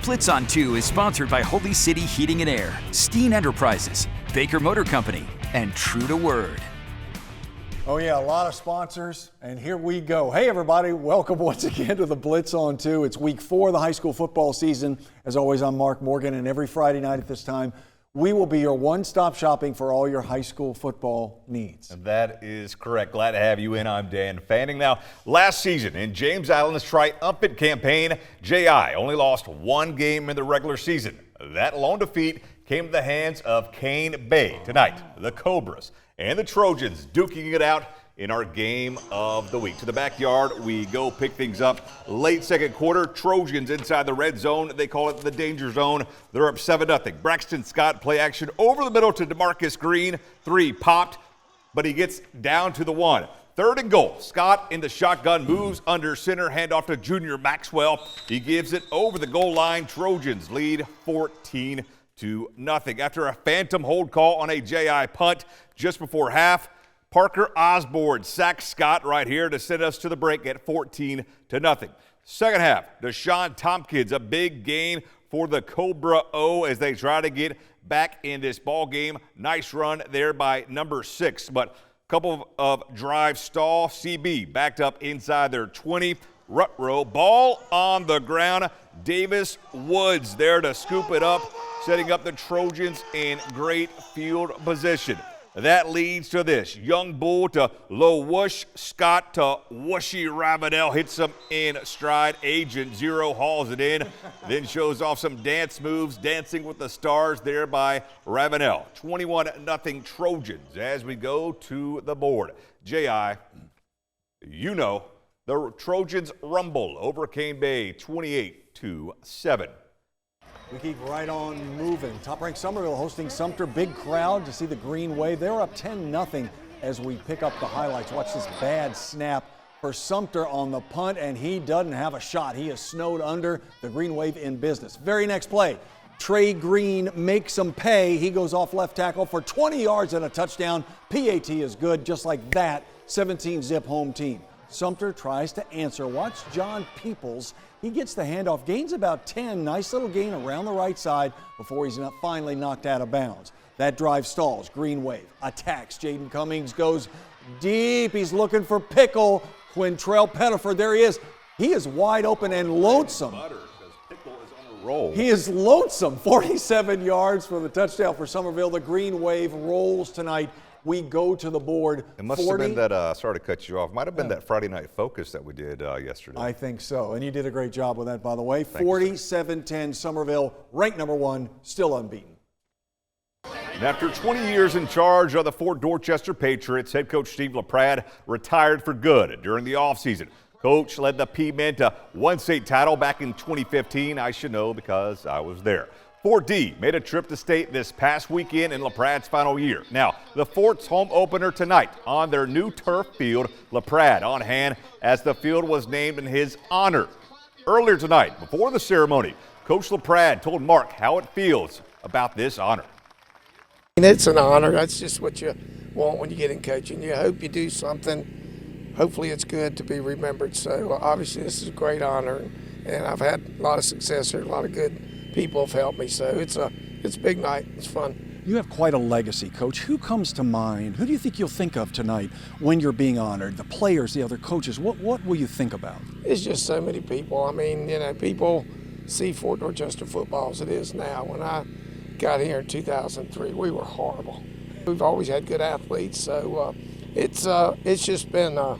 Blitz on 2 is sponsored by Holy City Heating and Air, Steen Enterprises, Baker Motor Company, and True to Word. Oh yeah, a lot of sponsors, and here we go. Hey everybody, welcome once again to the Blitz on 2. It's week 4 of the high school football season. As always, I'm Mark Morgan, and every Friday night at this time, we will be your one-stop shopping for all your high school football needs. That is correct. Glad to have you in. I'm Dan Fanning. Now, last season in James Island's triumphant campaign, J.I. only lost one game in the regular season. That lone defeat came to the hands of Cane Bay. Tonight, the Cobras and the Trojans duking it out in our game of the week. To the backyard we go, pick things up. Late second quarter, Trojans inside the red zone. They call it the danger zone. They're up 7-0. Braxton Scott play action over the middle to DeMarcus Green. 3 popped, but he gets down to the 1. 3rd and goal. Scott in the shotgun, moves under center, handoff to Junior Maxwell. He gives it over the goal line. Trojans lead 14-0. After a phantom hold call on a JI punt just before half, Parker Osborne sacks Scott right here to send us to the break at 14-0. Second half, Deshaun Tompkins, a big gain for the Cobra O as they try to get back in this ball game. Nice run there by number 6, but a couple of drive stall. CB backed up inside their 20. Rut row, ball on the ground. Davis Woods there to scoop it up, setting up the Trojans in great field position. That leads to this. Young Bull to low whoosh. Scott to whooshy Ravenel. Hits him in stride. Agent Zero hauls it in. Then shows off some dance moves. Dancing with the Stars there by Ravenel. 21-0 Trojans as we go to the board. J.I., you know, the Trojans rumble over Cane Bay 28-7. We keep right on moving. Top-ranked Summerville hosting Sumter. Big crowd to see the Green Wave. They're up 10-0 as we pick up the highlights. Watch this bad snap for Sumter on the punt, and he doesn't have a shot. He is snowed under. The Green Wave in business. Very next play, Trey Green makes him pay. He goes off left tackle for 20 yards and a touchdown. PAT is good, just like that. 17-zip home team. Sumter tries to answer. Watch John Peoples. He gets the handoff, gains about 10. Nice little gain around the right side before he's finally knocked out of bounds. That drive stalls. Green Wave attacks. Jaden Cummings goes deep. He's looking for Pickle. Quintrell Pettiford, there he is. He is wide open and lonesome. He is lonesome. 47 yards for the touchdown for Summerville. The Green Wave rolls tonight. We go to the board. It must have been that, sorry to cut you off, might have been that Friday Night Focus that we did yesterday. I think so, and you did a great job with that, by the way. 47-10, Summerville, ranked number 1, still unbeaten. And after 20 years in charge of the Fort Dorchester Patriots, head coach Steve LaPrade retired for good during the offseason. Coach led the P-Men to one state title back in 2015. I should know because I was there. Fort D made a trip to state this past weekend in LaPrade's final year. Now, the Fort's home opener tonight on their new turf field. LaPrade on hand as the field was named in his honor. Earlier tonight, before the ceremony, Coach LaPrade told Mark how it feels about this honor. It's an honor. That's just what you want when you get in coaching. You hope you do something. Hopefully it's good to be remembered. So obviously this is a great honor, and I've had a lot of success here, a lot of good people have helped me, so it's a big night. It's fun. You have quite a legacy, Coach. Who comes to mind? Who do you think you'll think of tonight when you're being honored? The players, the other coaches. What will you think about? It's just so many people. I mean, you know, people see Fort Dorchester football as it is now. When I got here in 2003, we were horrible. We've always had good athletes, so it's just been an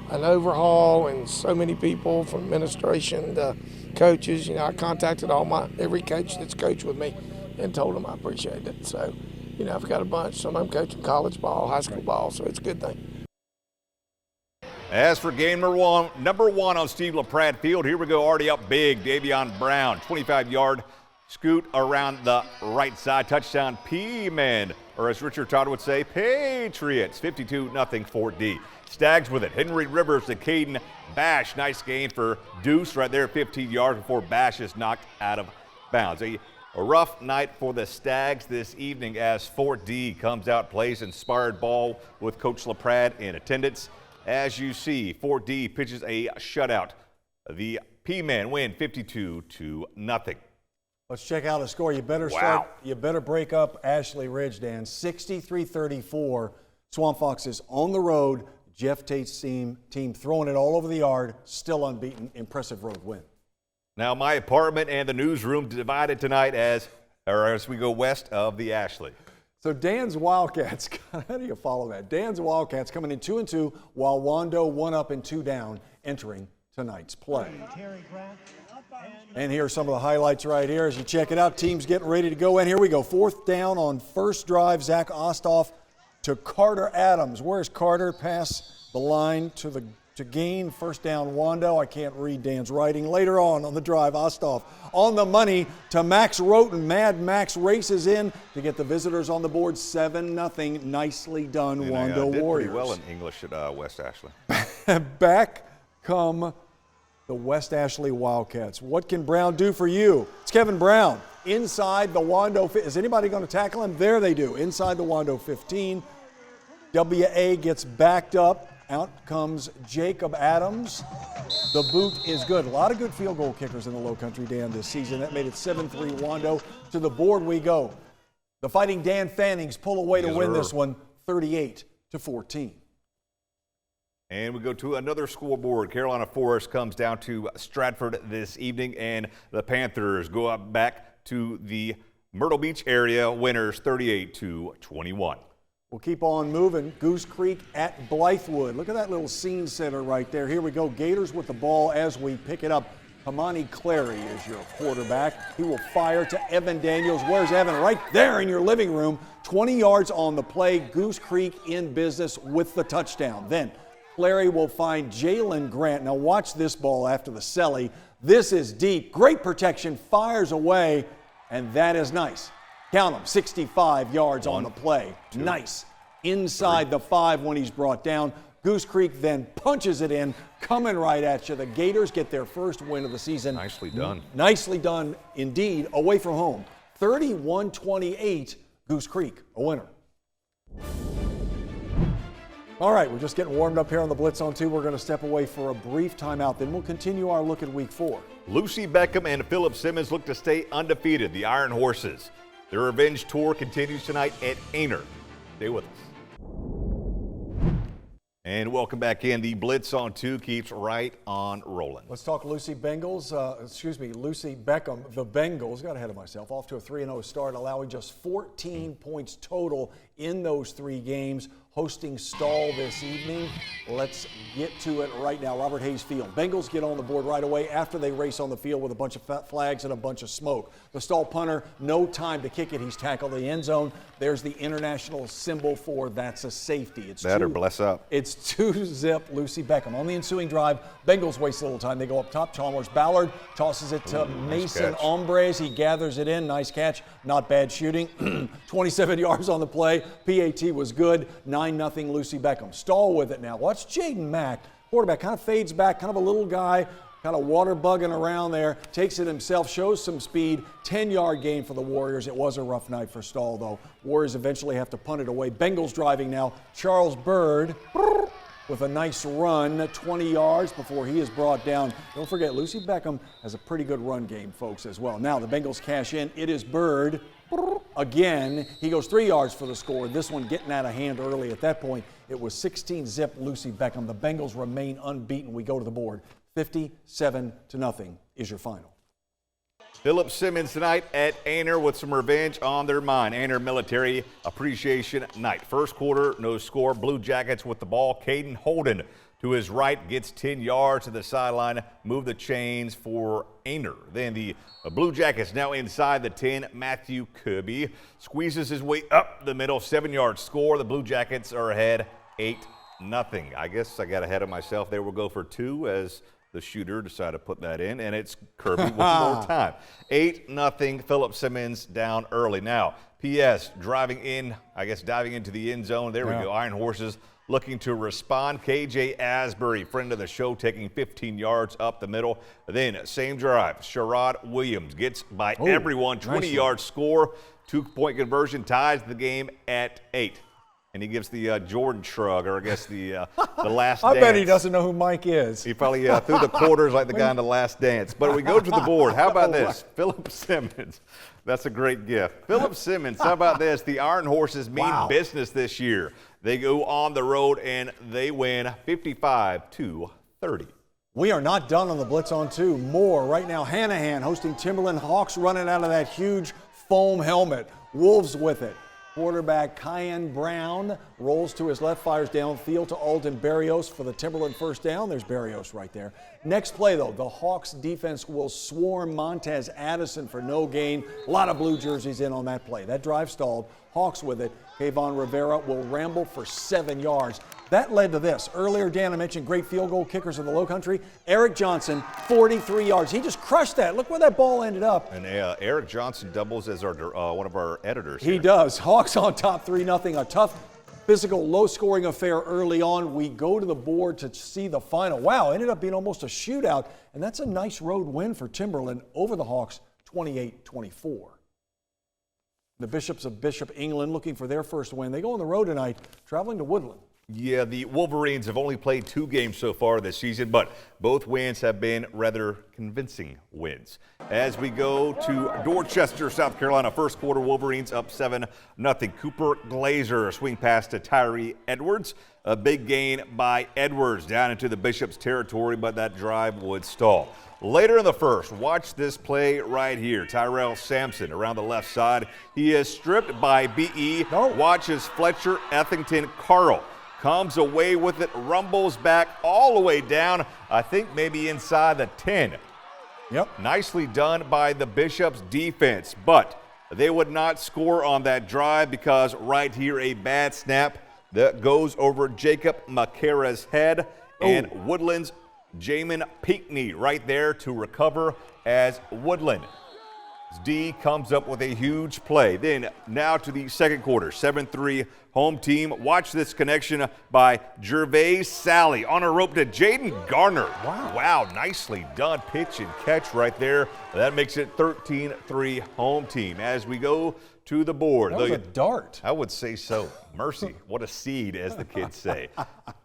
overhaul, and so many people from administration to coaches. You know, I contacted every coach that's coached with me and told them I appreciate it. So, you know, I've got a bunch. Some of them coaching college ball, high school ball, so it's a good thing. As for game number one on Steve LaPrade Field, here we go, already up big. Davion Brown, 25-yard scoot around the right side. Touchdown P-Men, or as Richard Todd would say, Patriots. 52-0 Fort D. Stags with it. Henry Rivers to Caden Bash. Nice gain for Deuce right there, 15 yards before Bash is knocked out of bounds. A rough night for the Stags this evening as Fort D comes out, plays inspired ball with Coach LaPrade in attendance. As you see, Fort D pitches a shutout. The P-Man win 52-0. Let's check out a score. You better break up Ashley Ridge, Dan. 63-34. Swamp Foxes on the road. Jeff Tate's team throwing it all over the yard, still unbeaten. Impressive road win. Now my apartment and the newsroom divided tonight as we go west of the Ashley. So Dan's Wildcats, how do you follow that? Dan's Wildcats coming in 2-2, while Wando 1 up and 2 down, entering tonight's play. And here are some of the highlights right here as you check it out. Teams getting ready to go in. Here we go. 4th down on first drive. Zach Ostoff to Carter Adams. Where's Carter? Pass the line to gain. First down, Wando. I can't read Dan's writing. Later on the drive, Ostoff on the money to Max Roten. Mad Max races in to get the visitors on the board. 7-0. Nicely done, and Wando did Warriors. Pretty well in English at West Ashley. Back come the West Ashley Wildcats. What can Brown do for you? It's Kevin Brown inside the Wando. Is anybody going to tackle him? There they do. Inside the Wando 15. WA gets backed up. Out comes Jacob Adams. The boot is good. A lot of good field goal kickers in the Lowcountry, Dan, this season. That made it 7-3 Wando. To the board we go. The Fighting Dan Fannings pull away to win this one, 38-14. And we go to another scoreboard. Carolina Forest comes down to Stratford this evening, and the Panthers go up back to the Myrtle Beach area, winners 38-21. We'll keep on moving. Goose Creek at Blythewood. Look at that little scene setter right there. Here we go. Gators with the ball as we pick it up. Hamani Clary is your quarterback. He will fire to Evan Daniels. Where's Evan? Right there in your living room. 20 yards on the play. Goose Creek in business with the touchdown. Then Clary will find Jalen Grant. Now watch this ball after the celly. This is deep. Great protection. Fires away. And that is nice. Count them, 65 yards on the play. Nice. Inside the 5 when he's brought down. Goose Creek then punches it in, coming right at you. The Gators get their first win of the season. Nicely done. Nicely done indeed, away from home. 31-28, Goose Creek, a winner. All right, we're just getting warmed up here on the Blitz on 2. We're going to step away for a brief timeout, then we'll continue our look at Week 4. Lucy Beckham and Philip Simmons look to stay undefeated, the Iron Horses. Their revenge tour continues tonight at Aner. Stay with us. And welcome back in. The Blitz on 2 keeps right on rolling. Let's talk Lucy Beckham. The Bengals, got ahead of myself, off to a 3-0 start, allowing just 14 points total in those 3 games. Hosting Stall this evening. Let's get to it right now. Robert Hayes Field. Bengals get on the board right away after they race on the field with a bunch of flags and a bunch of smoke. The Stall punter, no time to kick it. He's tackled the end zone. There's the international symbol for that's a safety. It's better bless up. It's 2-zip Lucy Beckham. On the ensuing drive, Bengals waste a little time. They go up top. Chalmers Ballard tosses it to Mason nice Hombres. He gathers it in. Nice catch. Not bad shooting. 27 yards on the play. PAT was good. 9-0 Lucy Beckham. Stall with it now. Watch Jaden Mack, quarterback, kind of fades back, kind of a little guy, kind of water bugging around there, takes it himself, shows some speed. 10-yard gain for the Warriors. It was a rough night for Stall, though. Warriors eventually have to punt it away. Bengals driving now. Charles Bird with a nice run, 20 yards before he is brought down. Don't forget, Lucy Beckham has a pretty good run game, folks, as well. Now the Bengals cash in. It is Bird. Again, he goes 3 yards for the score. This one getting out of hand early. At that point, it was 16-zip Lucy Beckham. The Bengals remain unbeaten. We go to the board. 57-0 is your final. Philip Simmons tonight at Aner with some revenge on their mind. Aner Military Appreciation Night. First quarter, no score. Blue Jackets with the ball. Caden Holden to his right gets 10 yards to the sideline. Move the chains for Aner. Then the Blue Jackets now inside the 10. Matthew Kirby squeezes his way up the middle. 7-yard score. The Blue Jackets are ahead 8-0. I guess I got ahead of myself there. We'll go for 2 as the shooter decided to put that in, and it's Kirby with more time. 8-0, Philip Simmons down early. Now, P.S. diving into the end zone. There we go. Iron Horses looking to respond. KJ Asbury, friend of the show, taking 15 yards up the middle. Then, same drive, Sherrod Williams gets by everyone. 20-yard score. 2-point conversion ties the game at 8. and he gives the Jordan shrug, or I guess the last I dance. bet he doesn't know who Mike is. He probably threw the quarters like the guy in The Last Dance. But we go to the board. How about this? Philip Simmons. That's a gregreat gift. Philip Simmons, how about this? The Iron Horses mean business this year. They go on the road and they win 55-30. We are not done on the Blitz on 2. More right now. Hanahan hosting Timberland. Hawks running out of that huge foam helmet. Wolves with it. Quarterback Kyan Brown rolls to his left, fires downfield to Alden Berrios for the Timberland first down. There's Berrios right there. Next play, though, the Hawks defense will swarm Montez Addison for no gain. A lot of blue jerseys in on that play. That drive stalled. Hawks with it. Kayvon Rivera will ramble for 7 yards. That led to this. Earlier, Dan, I mentioned great field goal kickers in the Lowcountry. Eric Johnson, 43 yards. He just crushed that. Look where that ball ended up. And Eric Johnson doubles as our one of our editors here. He does. Hawks on top 3-0. A tough, physical, low-scoring affair early on. We go to the board to see the final. Wow, ended up being almost a shootout. And that's a nice road win for Timberland over the Hawks, 28-24. The Bishops of Bishop England looking for their first win. They go on the road tonight, traveling to Woodland. Yeah, the Wolverines have only played 2 games so far this season, but both wins have been rather convincing wins. As we go to Dorchester, South Carolina, first quarter, Wolverines up 7-0. Cooper Glazer swing pass to Tyree Edwards. A big gain by Edwards down into the Bishops territory, but that drive would stall. Later in the first, watch this play right here. Tyrell Sampson around the left side. He is stripped by B.E. Watches Fletcher Ethington Carl. Comes away with it, rumbles back all the way down, I think maybe inside the 10. Yep. Nicely done by the Bishops defense, but they would not score on that drive because right here a bad snap that goes over Jacob Makara's head, and Woodland's Jamin Pinckney right there to recover as Woodland. D comes up with a huge play. Then now to the second quarter, 7-3 home team. Watch this connection by Gervais Sally on a rope to Jaden Garner. Wow, nicely done. Pitch and catch right there. That makes it 13-3 home team. As we go to the board. That was a dart. I would say so. Mercy. What a seed, as the kids say.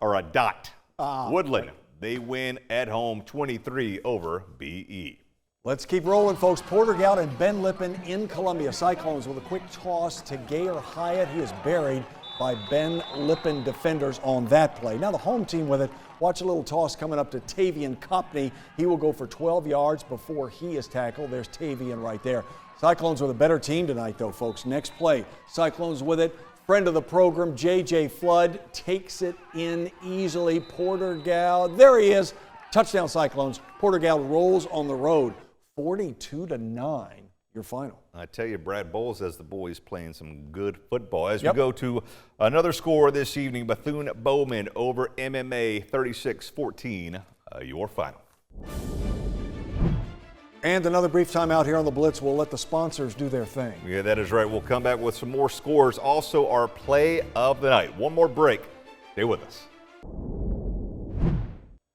Or a dot. Woodland, they win at home 23 over B.E. Let's keep rolling, folks. Porter Gout and Ben Lippen in Columbia. Cyclones with a quick toss to Gayer Hyatt. He is buried by Ben Lippen defenders on that play. Now the home team with it. Watch a little toss coming up to Tavian Copney. He will go for 12 yards before he is tackled. There's Tavian right there. Cyclones with a better team tonight, though, folks. Next play. Cyclones with it. Friend of the program, J.J. Flood, takes it in easily. Porter Gout, there he is. Touchdown Cyclones. Porter Gout rolls on the road. 42-9, your final. I tell you, Brad Bowles has the boys playing some good football. As we go to another score this evening, Bethune-Bowman over MMA 36-14, your final. And another brief timeout here on the Blitz. We'll let the sponsors do their thing. Yeah, that is right. We'll come back with some more scores. Also, our play of the night. One more break. Stay with us.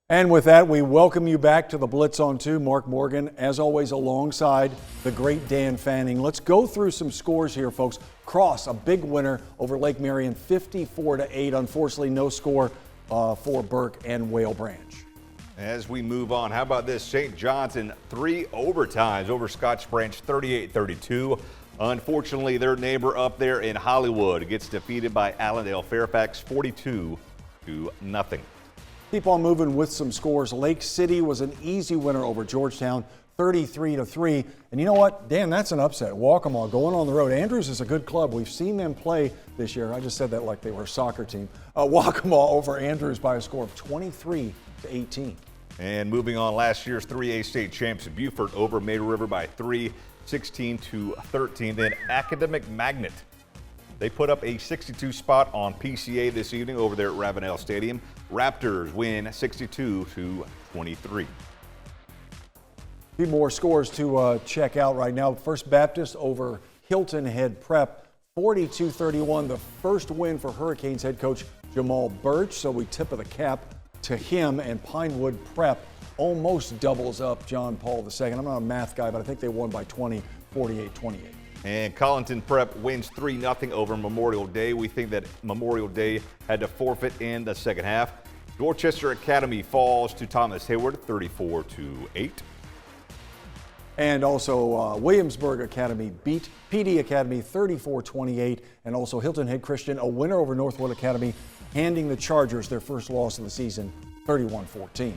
And with that, we welcome you back to the Blitz on 2. Mark Morgan, as always, alongside the great Dan Fanning. Let's go through some scores here, folks. Cross, a big winner over Lake Marion, 54-8. Unfortunately, no score for Burke and Whale Branch. As we move on, how about this? St. John's in 3 overtimes over Scotch Branch, 38-32. Unfortunately, their neighbor up there in Hollywood gets defeated by Allendale Fairfax, 42-0. Keep on moving with some scores. Lake City was an easy winner over Georgetown, 33-3. And you know what, Dan, that's an upset. Waccamaw going on the road. Andrews is a good club. We've seen them play this year. I just said that like they were a soccer team. Waccamaw over Andrews by a score of 23-18. And moving on, last year's 3A state champs, Beaufort over Maid River by 3, 16-13. Then Academic Magnet, they put up a 62 spot on PCA this evening over there at Ravenel Stadium. Raptors win 62-23. A few more scores to check out right now. First Baptist over Hilton Head Prep, 42-31. The first win for Hurricanes head coach Jamal Birch. So we tip of the cap to him, and Pinewood Prep almost doubles up John Paul II. I'm not a math guy, but I think they won by 20, 48-28. And Collington Prep wins 3-0 over Memorial Day. We think that Memorial Day had to forfeit in the second half. Dorchester Academy falls to Thomas Hayward 34-8. And also Williamsburg Academy beat PD Academy 34-28. And also Hilton Head Christian, a winner over Northwood Academy, handing the Chargers their first loss of the season, 31-14.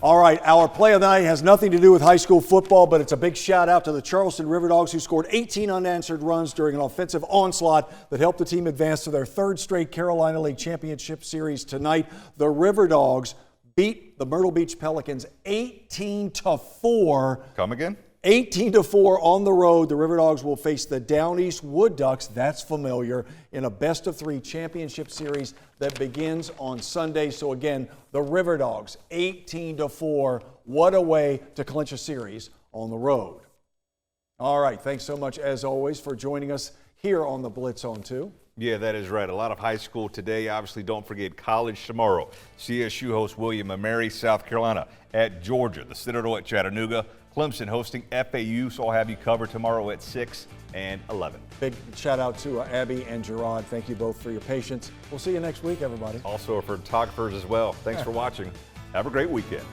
All right, our play of the night has nothing to do with high school football, but it's a big shout out to the Charleston River Dogs, who scored 18 unanswered runs during an offensive onslaught that helped the team advance to their third straight Carolina League Championship Series tonight. The River Dogs beat the Myrtle Beach Pelicans 18-4. Come again? 18-4 on the road. The River Dogs will face the Down East Wood Ducks, that's familiar, in a best-of-3 championship series that begins on Sunday. So again, the River Dogs 18-4. What a way to clinch a series on the road. All right, thanks so much as always for joining us here on the Blitz on 2. Yeah, that is right. A lot of high school today. Obviously, don't forget college tomorrow. CSU hosts William & Mary, South Carolina at Georgia. The Citadel at Chattanooga. Clemson hosting FAU, so I'll have you covered tomorrow at 6 and 11. Big shout out to Abby and Gerard. Thank you both for your patience. We'll see you next week, everybody. Also, our photographers as well. Thanks for watching. Have a great weekend.